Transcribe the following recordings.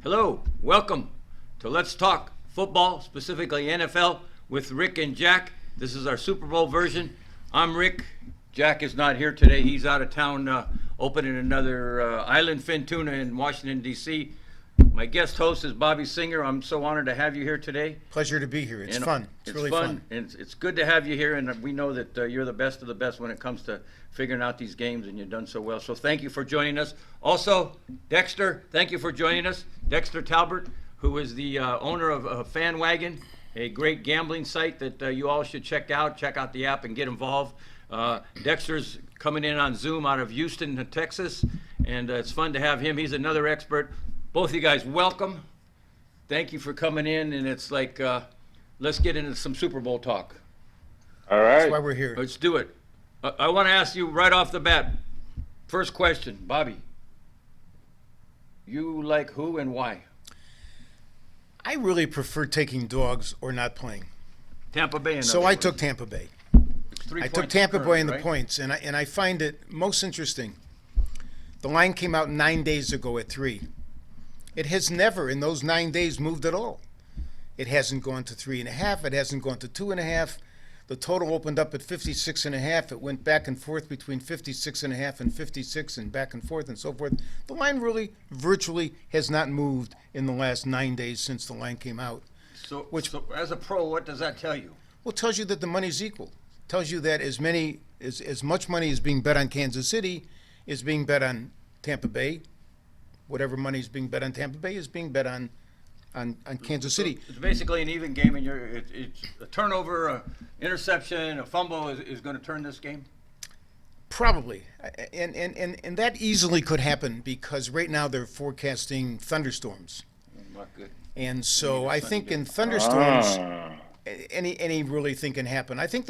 Hello, welcome to Let's Talk Football, specifically NFL, with Rick and Jack. This is our Super Bowl version. I'm Rick. Jack is not here today. He's out of town opening another Island Fin Tuna in Washington, D.C. My guest host is Bobby Singer. I'm so honored to have you here today. Pleasure to be here. It's fun. It's really fun. And it's good to have you here, and we know that you're the best of the best when it comes to figuring out these games, and you've done so well. So thank you for joining us. Also, Dexter, thank you for joining us. Dexter Talbert, who is the owner of Fan Wagon, a great gambling site that you all should check out. Check out the app and get involved. Dexter's coming in on Zoom out of Houston, Texas, and it's fun to have him. He's another expert. Both of you guys, welcome. Thank you for coming in, and it's like, let's get into some Super Bowl talk. All right. That's why we're here. Let's do it. I want to ask you right off the bat, first question, Bobby. You like who and why? I really prefer taking dogs or not playing. Tampa Bay. So I took Tampa Bay. I took Tampa Bay in the points, and I find it most interesting. The line came out 9 days ago at 3. It has never, in those 9 days, moved at all. It hasn't gone to 3.5. It hasn't gone to 2.5. The total opened up at 56.5. It went back and forth between 56.5 and 56, and back and forth and so forth. The line really, virtually, has not moved in the last 9 days since the line came out. So as a pro, what does that tell you? Well, it tells you that the money's equal. It tells you that as much money is being bet on Kansas City is being bet on Tampa Bay. Whatever money is being bet on Tampa Bay is being bet on Kansas City. So it's basically an even game, and it's a turnover, a interception, a fumble is going to turn this game? Probably. And that easily could happen because right now they're forecasting thunderstorms. Not good. And so I think in thunderstorms, any really thing can happen. I think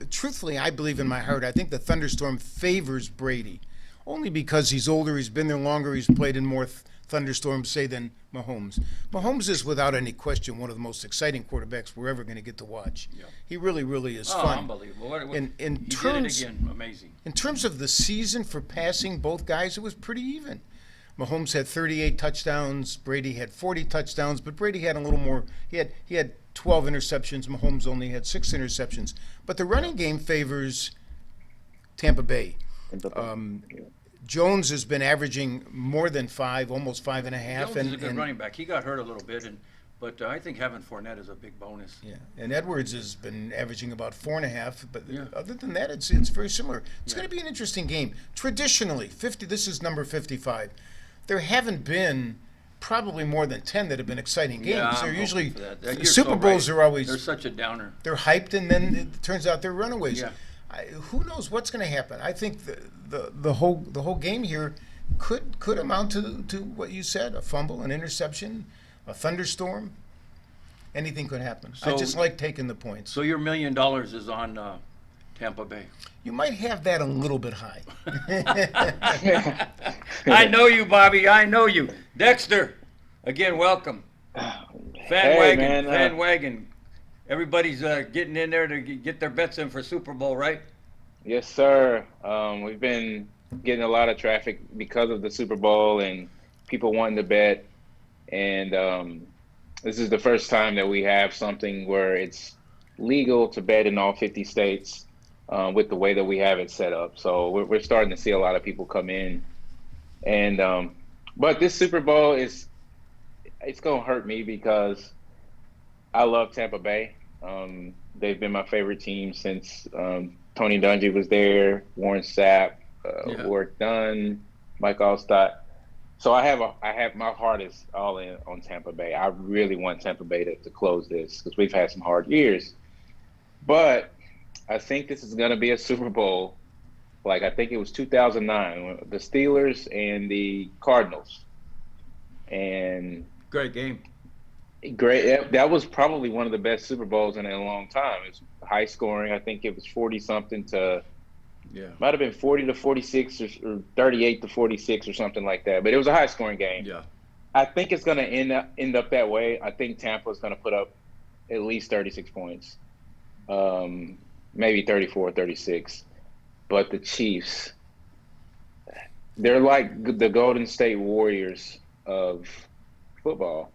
truthfully, I believe in my heart, I think the thunderstorm favors Brady. Only because he's older, he's been there longer, he's played in more thunderstorms, say, than Mahomes. Mahomes is, without any question, one of the most exciting quarterbacks we're ever going to get to watch. Yeah. He really, really is fun. Unbelievable. In did it again. Amazing. In terms of the season for passing, both guys, it was pretty even. Mahomes had 38 touchdowns. Brady had 40 touchdowns, but Brady had a little more. He had 12 interceptions. Mahomes only had 6 interceptions. But the running game favors Tampa Bay. Jones has been averaging more than 5, almost 5.5. Jones is a good running back. He got hurt a little bit, but I think having Fournette is a big bonus. Yeah, and Edwards has been averaging about 4.5. But other than that, it's very similar. It's going to be an interesting game. Traditionally, this is number 55. There haven't been probably more than 10 that have been exciting games. Yeah, they're usually Super Bowls are always. They're such a downer. They're hyped, and then it turns out they're runaways. Yeah. Who knows what's going to happen? I think the whole game here could amount to what you said: a fumble, an interception, a thunderstorm. Anything could happen. I just like taking the points. So your $1 million is on Tampa Bay. You might have that a little bit high. I know you, Bobby. I know you, Dexter. Again, welcome. Fan Wagon. Everybody's getting in there to get their bets in for Super Bowl, right? Yes, sir. We've been getting a lot of traffic because of the Super Bowl and people wanting to bet. And this is the first time that we have something where it's legal to bet in all 50 states with the way that we have it set up. So we're starting to see a lot of people come in. And but this Super Bowl it's going to hurt me because I love Tampa Bay. They've been my favorite team since Tony Dungy was there, Warren Sapp, Warwick Dunn, Mike Allstott. So I have my heart is all in on Tampa Bay. I really want Tampa Bay to close this because we've had some hard years. But I think this is going to be a Super Bowl, like I think it was 2009, the Steelers and the Cardinals. And great game. Great. That was probably one of the best Super Bowls in a long time. It's high scoring. I think it was 40-something to might have been 40-46 or 38-46 or something like that. But it was a high scoring game. Yeah. I think it's going to end up that way. I think Tampa is going to put up at least 36 points, maybe 34, 36. But the Chiefs, they're like the Golden State Warriors of football.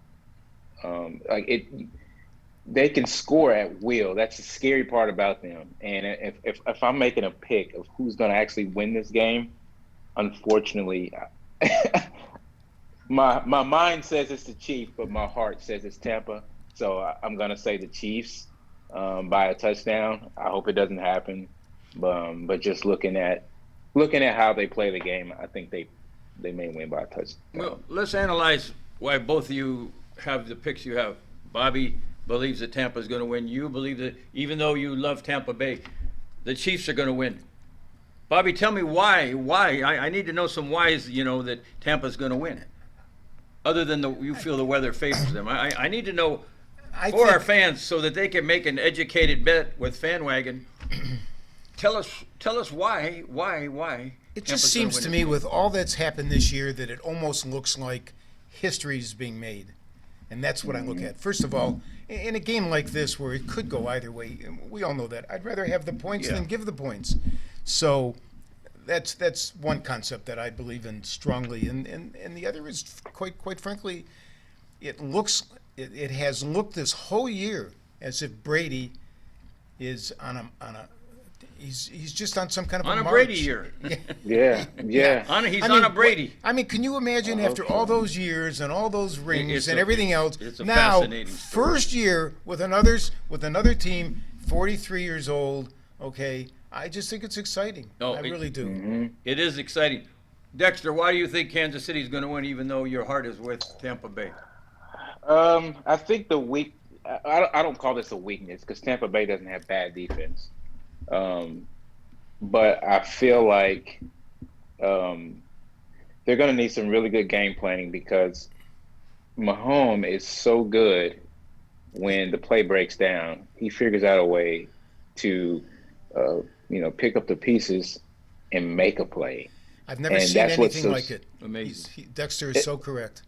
They can score at will. That's the scary part about them. And if I'm making a pick of who's going to actually win this game, unfortunately, my mind says it's the Chiefs, but my heart says it's Tampa. So I'm going to say the Chiefs by a touchdown. I hope it doesn't happen. But just looking at how they play the game, I think they may win by a touchdown. Well, let's analyze why both of you have the picks you have. Bobby believes that Tampa is going to win. You believe that, even though you love Tampa Bay, the Chiefs are going to win. Bobby, tell me why. I need to know some whys, that Tampa's going to win. Other than you feel the weather favors them. I need to know for our fans so that they can make an educated bet with FanWagon. Tell us why. It just seems to me, with all that's happened this year, that it almost looks like history is being made. And that's what I look at. First of all, in a game like this where it could go either way, we all know that. I'd rather have the points than give the points. So that's one concept that I believe in strongly. And the other is, quite frankly, it has looked this whole year as if Brady is he's just on some kind of on a march. Brady year. Yeah. He's on a Brady. Can you imagine after all those years and all those rings and everything else? It's a now, fascinating story. first year with another team, 43 years old. Okay, I just think it's exciting. I really do. Mm-hmm. It is exciting. Dexter, why do you think Kansas City is going to win, even though your heart is with Tampa Bay? I think I don't call this a weakness because Tampa Bay doesn't have bad defense. But I feel like they're going to need some really good game planning because Mahomes is so good when the play breaks down. He figures out a way to, pick up the pieces and make a play. I've never seen anything like it. Amazing. Dexter is so correct.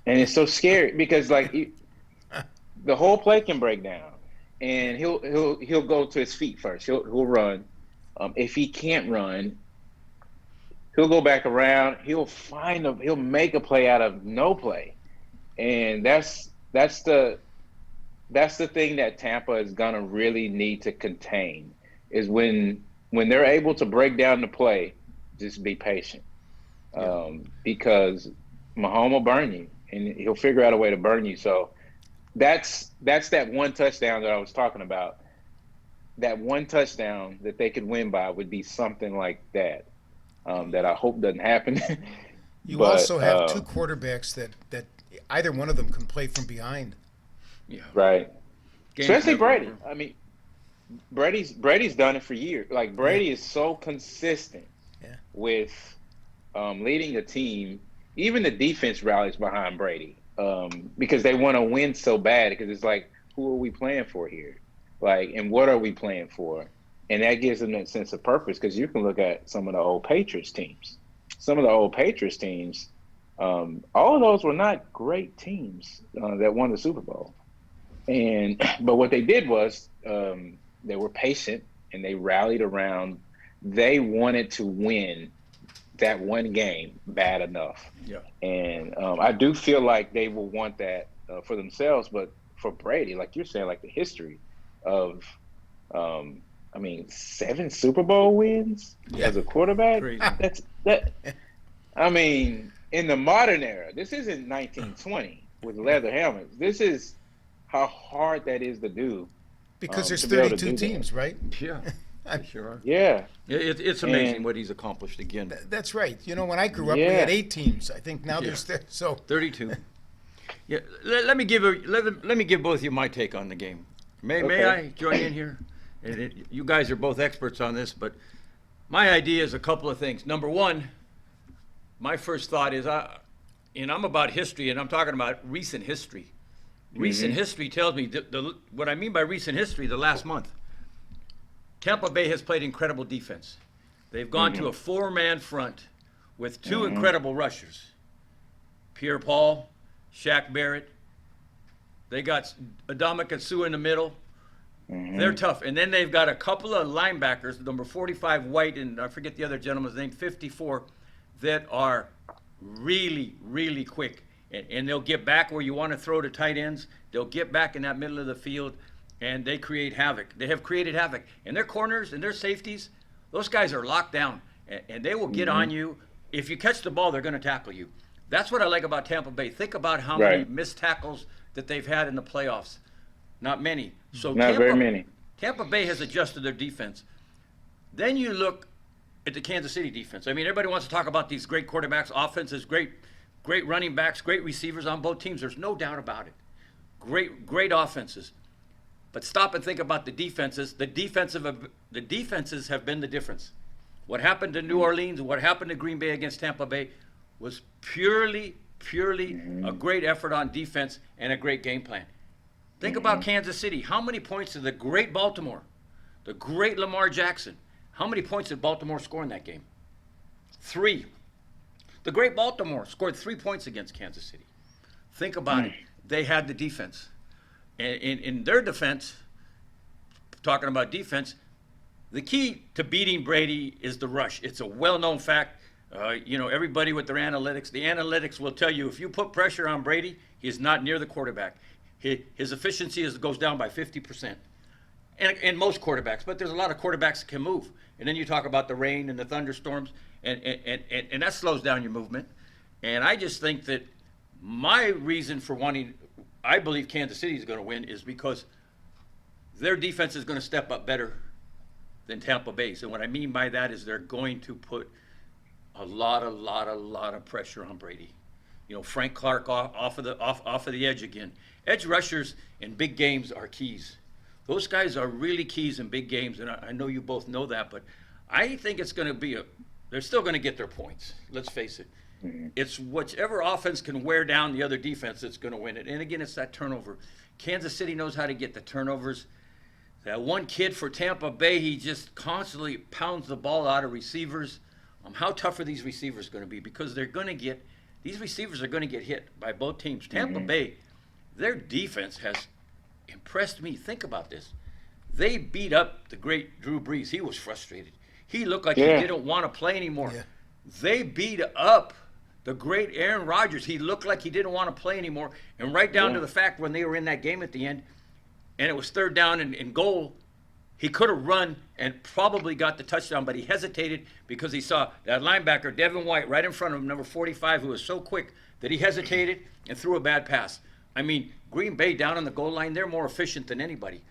And it's so scary because the whole play can break down. And he'll go to his feet first. He'll run. If he can't run, he'll go back around. He'll make a play out of no play, and that's the thing that Tampa is gonna really need to contain is when they're able to break down the play, just be patient, because Mahomes will burn you, and he'll figure out a way to burn you. So. That's that one touchdown that I was talking about. That one touchdown that they could win by would be something like that. That I hope doesn't happen. You also have two quarterbacks that either one of them can play from behind. Yeah. Right. Especially Brady. Over. I mean, Brady's done it for years. Like Brady is so consistent with leading a team. Even the defense rallies behind Brady. Because they want to win so bad, because it's like, who are we playing for here? And what are we playing for? And that gives them that sense of purpose, because you can look at some of the old Patriots teams. Some of the old Patriots teams, all of those were not great teams that won the Super Bowl. But what they did was they were patient and they rallied around. They wanted to win that one game bad enough. Yeah. And I do feel like they will want that for themselves, but for Brady, like you're saying, like the history of, 7 Super Bowl wins as a quarterback. Crazy. In the modern era, this isn't 1920 with leather helmets. This is how hard that is to do. Because there's 32 teams, right? Yeah. Sure are. Yeah. It's amazing what he's accomplished again. That's right. When I grew up, we had 8 teams. I think now there's 32. Yeah. Let me give both of you my take on the game. May I join in here? You guys are both experts on this, but my idea is a couple of things. Number one, my first thought is, I'm about history, and I'm talking about recent history. Recent history tells me what I mean by recent history. The last month. Tampa Bay has played incredible defense. They've gone to a 4-man front with 2 incredible rushers. Pierre-Paul, Shaq Barrett. They got Adama Sue in the middle. They're tough. And then they've got a couple of linebackers, number 45 White, and I forget the other gentleman's name, 54, that are really, really quick. and they'll get back where you want to throw to tight ends. They'll get back in that middle of the field, and they create havoc. They have created havoc. And their corners and their safeties, those guys are locked down, and they will get on you. If you catch the ball, they're going to tackle you. That's what I like about Tampa Bay. Think about how many missed tackles that they've had in the playoffs. Not many. So Not very many. Tampa Bay has adjusted their defense. Then you look at the Kansas City defense. I mean, everybody wants to talk about these great quarterbacks, offenses, great running backs, great receivers on both teams. There's no doubt about it. Great offenses. But stop and think about the defenses. The defenses have been the difference. What happened to New Orleans, what happened to Green Bay against Tampa Bay was purely a great effort on defense and a great game plan. Think about Kansas City. How many points did the great Baltimore, the great Lamar Jackson, how many points did Baltimore score in that game? 3. The great Baltimore scored 3 points against Kansas City. Think about it. They had the defense. And in their defense, talking about defense, the key to beating Brady is the rush. It's a well-known fact. Everybody with their analytics, the analytics will tell you if you put pressure on Brady, he's not near the quarterback. His efficiency goes down by 50%. And most quarterbacks, but there's a lot of quarterbacks that can move. And then you talk about the rain and the thunderstorms, and that slows down your movement. And I just think that my reason for I believe Kansas City is going to win is because their defense is going to step up better than Tampa Bay's. And what I mean by that is they're going to put a lot of pressure on Brady. Frank Clark off of the edge again. Edge rushers in big games are keys. Those guys are really keys in big games, and I know you both know that, but I think it's going to be they're still going to get their points. Let's face it. It's whichever offense can wear down the other defense that's going to win it. And again, it's that turnover. Kansas City knows how to get the turnovers. That one kid for Tampa Bay, he just constantly pounds the ball out of receivers. How tough are these receivers going to be? Because these receivers are going to get hit by both teams. Tampa Bay, their defense has impressed me. Think about this. They beat up the great Drew Brees. He was frustrated. He looked like he didn't want to play anymore. Yeah. They beat up the great Aaron Rodgers. He looked like he didn't want to play anymore. And right down to the fact when they were in that game at the end, and it was 3rd down and goal, he could have run and probably got the touchdown, but he hesitated because he saw that linebacker, Devin White, right in front of him, number 45, who was so quick that he hesitated and threw a bad pass. I mean, Green Bay down on the goal line, they're more efficient than anybody.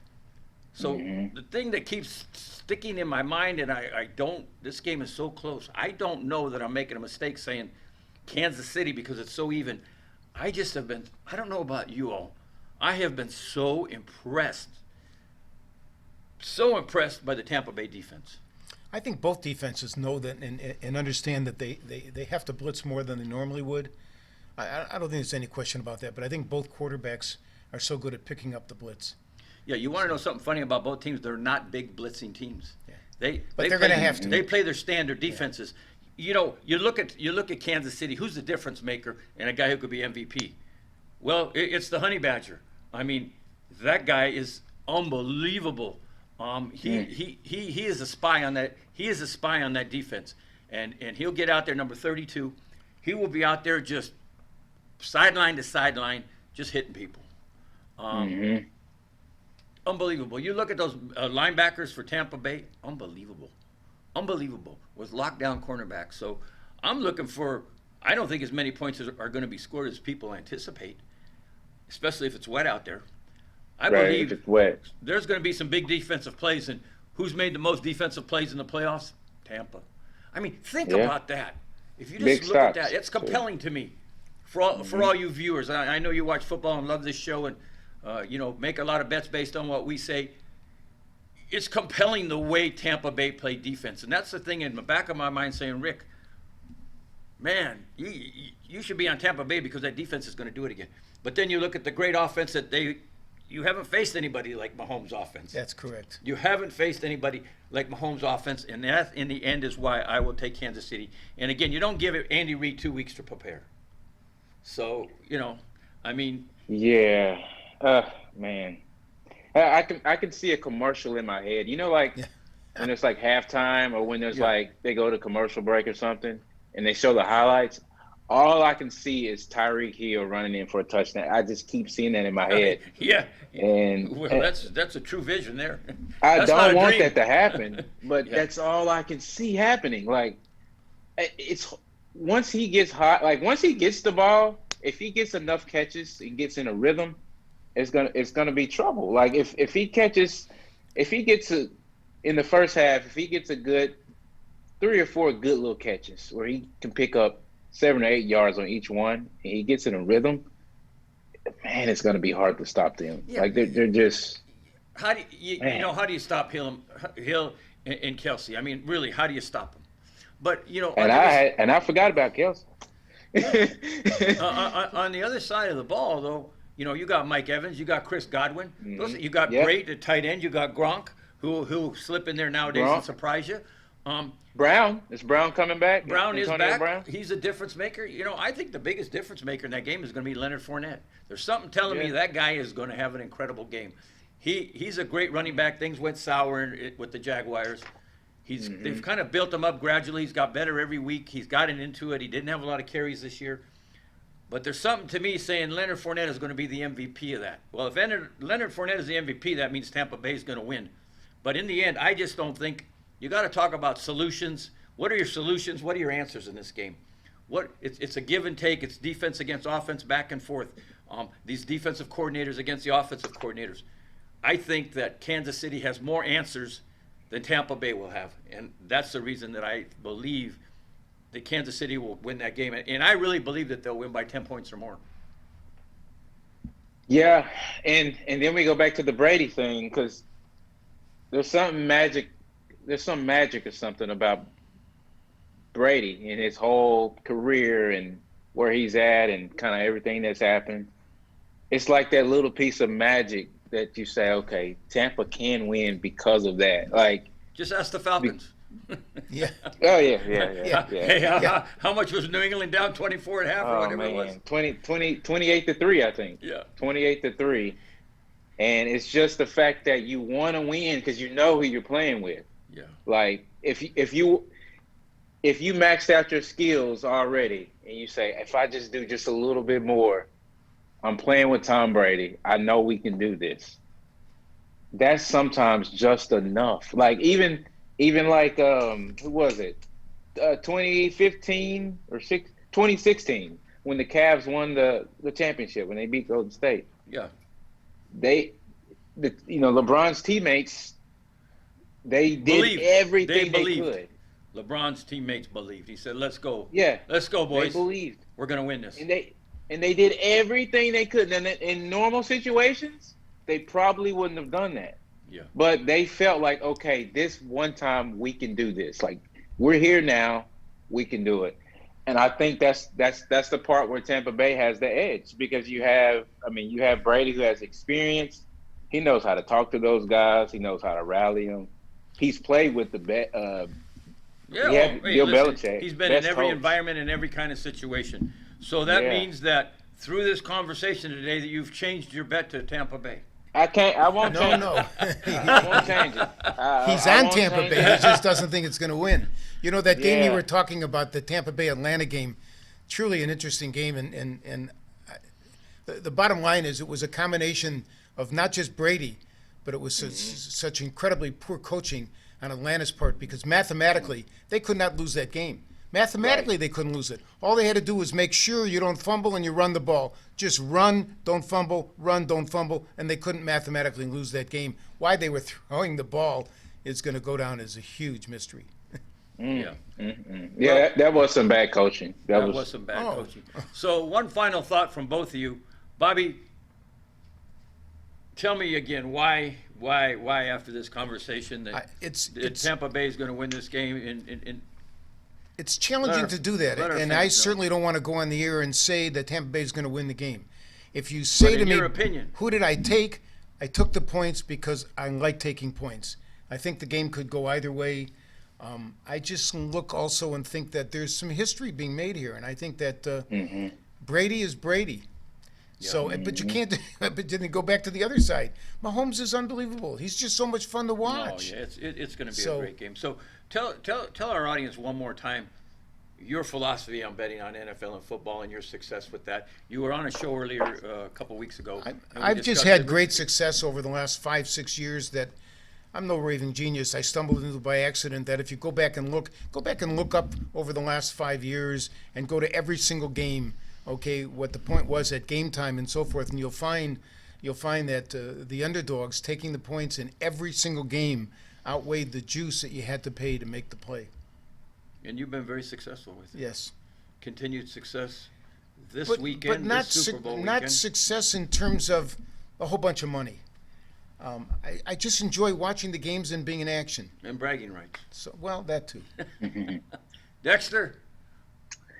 So the thing that keeps sticking in my mind, and this game is so close, I don't know that I'm making a mistake saying Kansas City because it's so even. I don't know about you all, I have been so impressed by the Tampa Bay defense. I think both defenses know that and understand that they have to blitz more than they normally would. I don't think there's any question about that, but I think both quarterbacks are so good at picking up the blitz. Yeah, you want to know something funny about both teams? They're not big blitzing teams. Yeah. But they're going to have to. They play their standard defenses. Yeah. You look at Kansas City. Who's the difference maker and a guy who could be MVP? Well, it's the Honey Badger. I mean, that guy is unbelievable. He is a spy on that. He is a spy on that defense, and he'll get out there, number 32. He will be out there just sideline to sideline, just hitting people. Unbelievable. You look at those linebackers for Tampa Bay, unbelievable with lockdown cornerbacks. So I'm looking for, I don't think as many points are going to be scored as people anticipate, especially if it's wet out there. I believe if it's wet, there's going to be some big defensive plays, and who's made the most defensive plays in the playoffs? Tampa. I mean, think about that. If you just look at that, it's compelling to me. For all you viewers, I know you watch football and love this show, and make a lot of bets based on what we say. It's compelling the way Tampa Bay played defense, and that's the thing in the back of my mind saying, Rick, man, you should be on Tampa Bay because that defense is going to do it again. But then you look at the great offense that you haven't faced anybody like Mahomes' offense. That's correct. You haven't faced anybody like Mahomes' offense, and that, in the end, is why I will take Kansas City. And again, you don't give Andy Reid 2 weeks to prepare. So, I mean. Yeah. Man. I can see a commercial in my head. When it's like halftime or when there's like they go to commercial break or something and they show the highlights. all I can see is Tyreek Hill running in for a touchdown. I just keep seeing that in my head. Yeah. And Well, that's a true vision there. I That's not don't a want dream. that to happen, but Yeah. that's all I can see happening. Like, it's once he gets hot, like once he gets the ball, if he gets enough catches and gets in a rhythm, it's gonna be trouble. Like if he catches, if he gets in the first half, if he gets a good 3 or 4 good little catches where he can pick up 7 or 8 yards on each one, and he gets in a rhythm, man, it's gonna be hard to stop them. Yeah. Like they're just. How do you know, how do you stop Hill and Kelsey? I mean, really, how do you stop them? But And I forgot about Kelsey. on the other side of the ball, though, you got Mike Evans, you got Chris Godwin, you got Yep. Brait at tight end, you got Gronk, who slip in there nowadays and surprise you. Brown, is Brown coming back? Brown is Antonio back. Brown? He's a difference maker. I think the biggest difference maker in that game is going to be Leonard Fournette. There's something telling me that guy is going to have an incredible game. He's a great running back. Things went sour with the Jaguars. They've kind of built him up gradually. He's got better every week. He's gotten into it. He didn't have a lot of carries this year. But there's something to me saying Leonard Fournette is going to be the MVP of that. Well, if Leonard Fournette is the MVP, that means Tampa Bay is going to win. But in the end, I just don't think you got to talk about solutions. What are your solutions? What are your answers in this game? It's a give and take. It's defense against offense, back and forth. These defensive coordinators against the offensive coordinators. I think that Kansas City has more answers than Tampa Bay will have, and that's the reason that I believe that Kansas City will win that game. And I really believe that they'll win by 10 points or more. Yeah, and then we go back to the Brady thing, because there's some magic or something about Brady and his whole career and where he's at and kind of everything that's happened. It's like that little piece of magic that you say, okay, Tampa can win because of that. Like, just ask the Falcons. Yeah. Oh yeah. Hey, how much was New England down 24 and a half or whatever it was? 28-3, I think. Yeah. 28-3. And it's just the fact that you want to win because you know who you're playing with. Yeah. Like if you maxed out your skills already and you say, if I just do just a little bit more, I'm playing with Tom Brady, I know we can do this. That's sometimes just enough. Like even like who was it? 2015 or 2016 when the Cavs won the championship, when they beat Golden State. Yeah. LeBron's teammates, they did everything they could. LeBron's teammates believed. He said, "Let's go. Yeah. Let's go, boys. They believed. We're going to win this." And they did everything they could. And in normal situations, they probably wouldn't have done that. Yeah. But they felt like, okay, this one time we can do this. Like, we're here now, we can do it. And I think that's the part where Tampa Bay has the edge, because you have Brady, who has experience. He knows how to talk to those guys. He knows how to rally them. He's played with Bill Belichick. He's been in every coach. environment and every kind of situation. So that means that through this conversation today that you've changed your bet to Tampa Bay. I won't change it. No. I won't change it. He's I on won't Tampa change Bay. it. He just doesn't think it's going to win. That game you Yeah. were talking about, the Tampa Bay Atlanta game, truly an interesting game. And the bottom line is, it was a combination of not just Brady, but it was such incredibly poor coaching on Atlanta's part, because mathematically they could not lose that game. Mathematically, They couldn't lose it. All they had to do was make sure you don't fumble and you run the ball. Just run, don't fumble, run, don't fumble, and they couldn't mathematically lose that game. Why they were throwing the ball is going to go down as a huge mystery. Yeah. Yeah, that was some bad coaching. That was some bad coaching. So one final thought from both of you. Bobby, tell me again why after this conversation that Tampa Bay is going to win this game It's challenging to do that, and I certainly don't want to go on the air and say that Tampa Bay is going to win the game. If you say to me, who did I take? I took the points because I like taking points. I think the game could go either way. I just look also and think that there's some history being made here, and I think that Brady is Brady. Yeah. So, but you can't. But then go back to the other side. Mahomes is unbelievable. He's just so much fun to watch. Oh yeah, it's going to be a great game. So tell our audience one more time your philosophy on betting on NFL and football and your success with that. You were on a show earlier a couple weeks ago. I've just had great success over the last 5-6 years. That I'm no raving genius. I stumbled into it by accident. That if you go back and look up over the last 5 years and go to every single game, okay, what the point was at game time and so forth, and you'll find that the underdogs taking the points in every single game outweighed the juice that you had to pay to make the play. And you've been very successful with it. Yes. Continued success this But not this Super Bowl not weekend. success in terms of a whole bunch of money. I just enjoy watching the games and being in action. And bragging rights. So, well, that too. Dexter,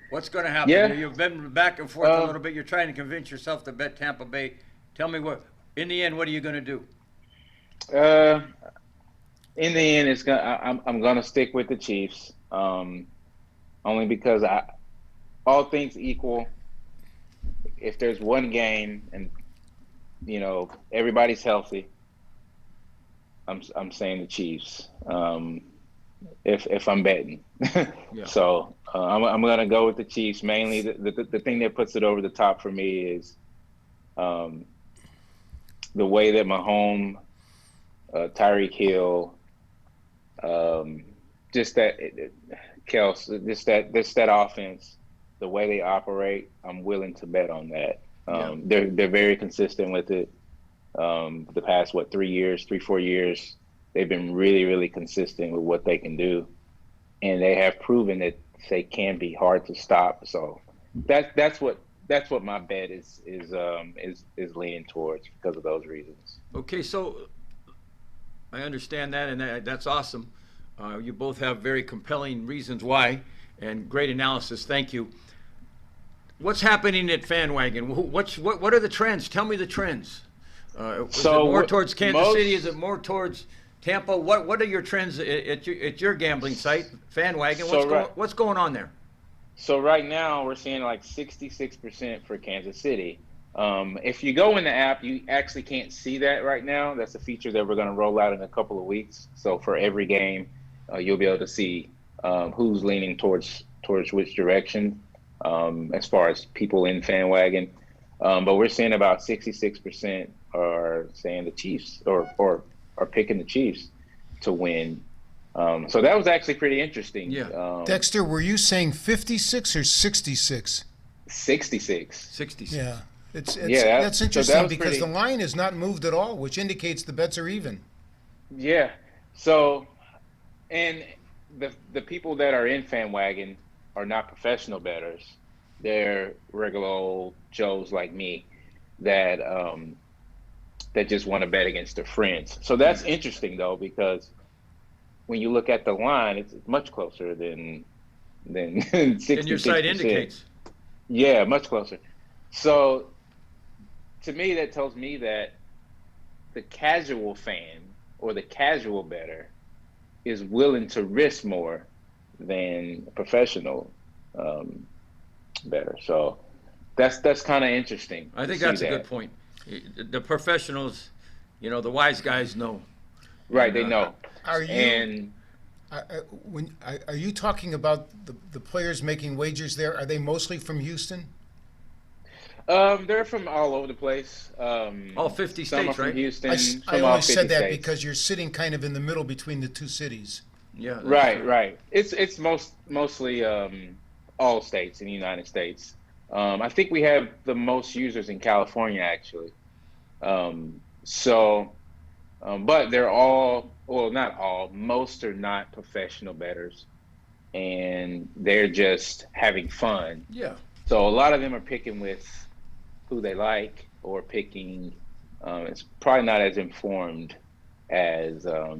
what's going to happen? Yeah. You've been back and forth a little bit. You're trying to convince yourself to bet Tampa Bay. Tell me in the end, what are you going to do? In the end, I'm gonna stick with the Chiefs. Only because all things equal, if there's one game and everybody's healthy, I'm saying the Chiefs. If I'm betting, Yeah. so I'm gonna go with the Chiefs. Mainly, the thing that puts it over the top for me is the way that Mahomes, Tyreek Hill, just that Kels, just that offense, the way they operate, I'm willing to bet on that. They're very consistent with it. The past 3-4 years, they've been really, really consistent with what they can do, and they have proven that they can be hard to stop. So that's what my bet is leaning towards because of those reasons. Okay, so I understand that, and that's awesome. You both have very compelling reasons why, and great analysis. Thank you. What's happening at FanWagon? What are the trends? Tell me the trends. Is it more towards Kansas City? Is it more towards Tampa? What are your trends at your gambling site, FanWagon? What's going on there? So right now we're seeing like 66% for Kansas City. If you go in the app, you actually can't see that right now. That's a feature that we're going to roll out in a couple of weeks. So for every game, you'll be able to see who's leaning towards which direction as far as people in FanWagon. But we're seeing about 66% are saying the Chiefs or are picking the Chiefs to win. So that was actually pretty interesting. Yeah. Dexter, were you saying 56 or 66? 66. 66. Yeah. That's interesting so that because the line is not moved at all, which indicates the bets are even. Yeah. So, and the people that are in FanWagon are not professional bettors. They're regular old Joes like me that just want to bet against their friends. So that's interesting though, because when you look at the line, it's much closer than 66%. And your site indicates. Yeah, much closer. So to me, that tells me that the casual fan or the casual bettor is willing to risk more than a professional bettor. So that's kind of interesting. I think that's a good point. The professionals, the wise guys know. Right, they know. Are you talking about the players making wagers there? Are they mostly from Houston? They're from all over the place. All 50 some states, are from right? Houston. I only said that states. because you're sitting kind of in the middle between the two cities. Yeah. Right. It's mostly all states in the United States. I think we have the most users in California, actually. But they're all, well, not all, most are not professional bettors, and they're just having fun. Yeah. So a lot of them are picking with who they like, or picking, it's probably not as informed as a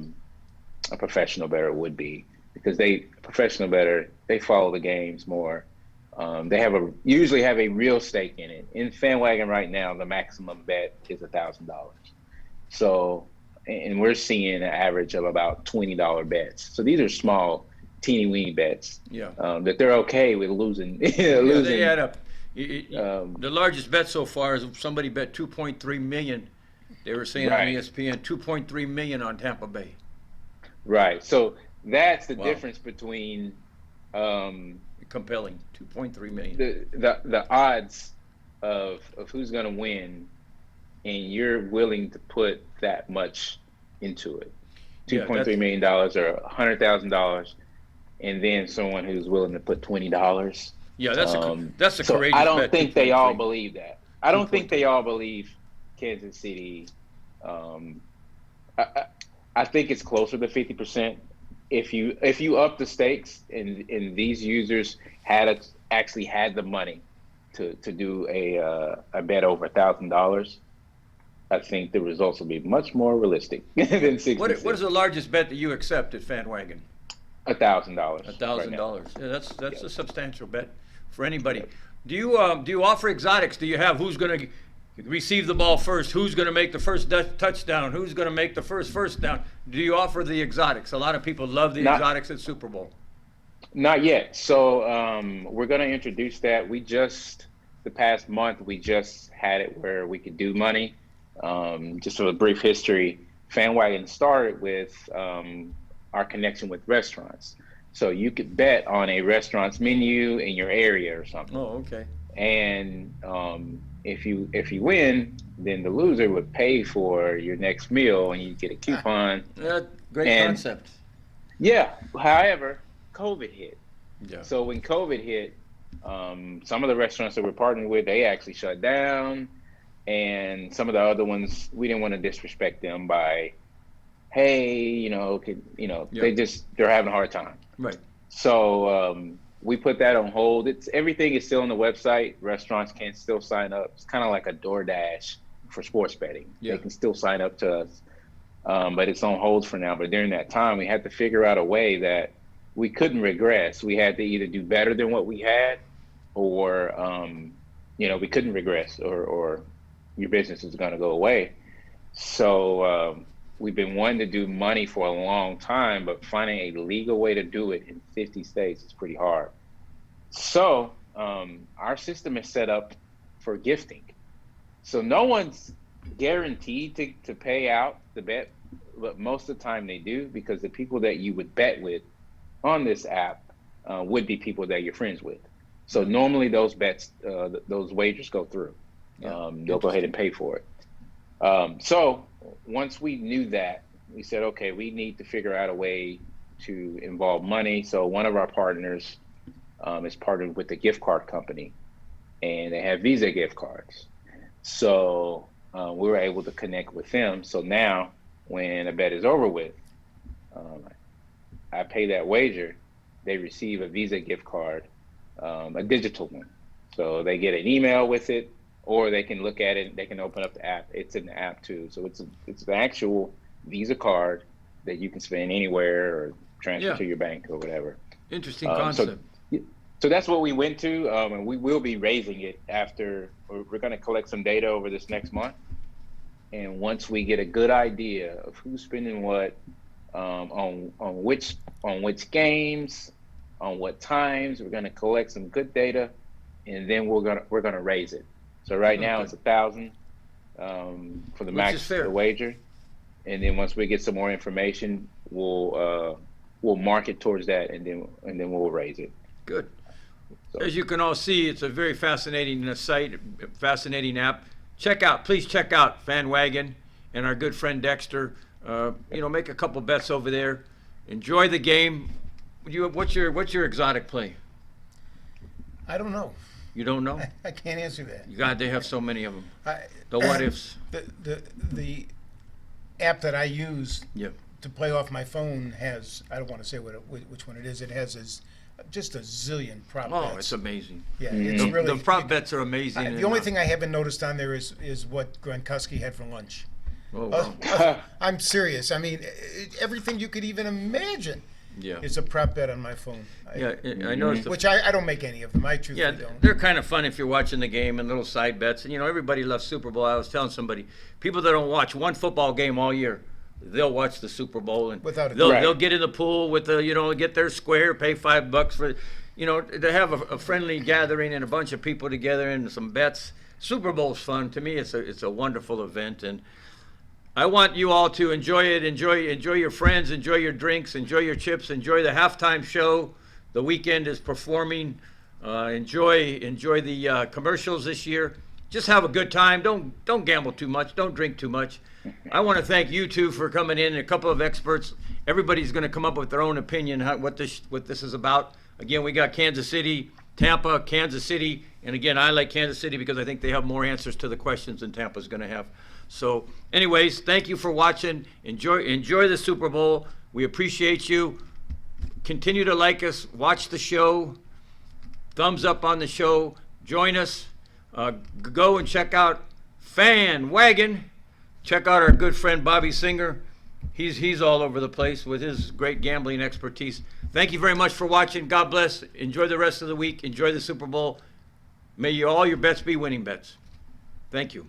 professional bettor would be, because professional bettor, they follow the games more. They usually have a real stake in it. In FanWagon right now, the maximum bet is $1,000. So, and we're seeing an average of about $20 bets. So these are small, teeny-weeny bets. Yeah. That they're okay with losing. Yeah, they add up. The largest bet so far is somebody bet $2.3 million. They were saying on ESPN, $2.3 million on Tampa Bay. Right. So that's the difference between Compelling, 2.3 million. The odds of who's going to win, and you're willing to put that much into it, $2.3 million or $100,000, and then someone who's willing to put $20. Yeah, that's a courageous bet. So I don't think they all 2.3. believe that. I don't think they all believe Kansas City. I think it's closer to 50%. If you up the stakes and these users actually had the money to do a bet over $1,000, I think the results will be much more realistic than 60. What is the largest bet that you accept at FanWagon? $1,000. $1,000. Yeah, that's a substantial bet for anybody. Do you offer exotics? Do you have who's going to receive the ball first? Who's going to make the first touchdown? Who's going to make the first down? Do you offer the exotics? A lot of people love the exotics at Super Bowl. Not yet. So we're going to introduce that. The past month, we just had it where we could do money. Just for a brief history, FanWagon started with our connection with restaurants. So you could bet on a restaurant's menu in your area or something. Oh, okay. And if you win, then the loser would pay for your next meal, and you get a coupon. Great concept. Yeah. However, COVID hit. Yeah. So when COVID hit, some of the restaurants that we're partnering with, they actually shut down, and some of the other ones, we didn't want to disrespect them by, hey, they're having a hard time. Right. So we put that on hold. Everything is still on the website. Restaurants can still sign up. It's kind of like a DoorDash for sports betting. Yeah. They can still sign up to us, but it's on hold for now. But during that time, we had to figure out a way that we couldn't regress. We had to either do better than what we had, or we couldn't regress, or your business is going to go away. So we've been wanting to do money for a long time, but finding a legal way to do it in 50 states is pretty hard. So our system is set up for gifting. So no one's guaranteed to pay out the bet, but most of the time they do, because the people that you would bet with on this app would be people that you're friends with. So normally those bets, those wagers go through. They'll go ahead and pay for it. So once we knew that, we said, okay, we need to figure out a way to involve money. So one of our partners is partnered with a gift card company, and they have Visa gift cards. So we were able to connect with them. So now when a bet is over with, I pay that wager, they receive a Visa gift card, a digital one. So they get an email with it, or they can look at it. They can open up the app. It's in the app too. So it's an actual Visa card that you can spend anywhere or transfer to your bank or whatever. Interesting concept. So that's what we went to, and we will be raising it after. We're going to collect some data over this next month, and once we get a good idea of who's spending what, on which games, on what times, we're going to collect some good data, and then we're gonna raise it. So right now it's 1,000 for the max of the wager, and then once we get some more information, we'll market towards that, and then we'll raise it. Good. So, as you can all see, it's a very fascinating site, fascinating app. Please check out FanWagon and our good friend Dexter. Make a couple bets over there. Enjoy the game. What's your exotic play? I don't know. You don't know? I can't answer that. God, they have so many of them. The what ifs. The app that I use Yep. to play off my phone has, I don't want to say which one it is. It has just a zillion prop bets. Oh, it's amazing. Yeah, it's really. The prop bets are amazing. The only thing I haven't noticed on there is what Gronkowski had for lunch. Oh, wow. I'm serious. I mean, everything you could even imagine. Yeah. It's a prop bet on my phone. I noticed. Which I don't make any of them. I truthfully don't. They're kind of fun if you're watching the game and little side bets. And everybody loves Super Bowl. I was telling somebody, people that don't watch one football game all year, they'll watch the Super Bowl, and they'll get in the pool with get their square, pay $5 for, to have a friendly gathering and a bunch of people together and some bets. Super Bowl's fun. To me, it's a wonderful event, and I want you all to enjoy it. Enjoy your friends, enjoy your drinks, enjoy your chips, enjoy the halftime show. The weekend is performing. Enjoy the commercials this year. Just have a good time. Don't gamble too much. Don't drink too much. I want to thank you two for coming in. A couple of experts. Everybody's going to come up with their own opinion what this is about. Again, we got Kansas City, Tampa, Kansas City, and again, I like Kansas City because I think they have more answers to the questions than Tampa's going to have. So, anyways, thank you for watching. Enjoy the Super Bowl. We appreciate you. Continue to like us. Watch the show. Thumbs up on the show. Join us. Go and check out Fan Wagon. Check out our good friend Bobby Singer. He's all over the place with his great gambling expertise. Thank you very much for watching. God bless. Enjoy the rest of the week. Enjoy the Super Bowl. May all your bets be winning bets. Thank you.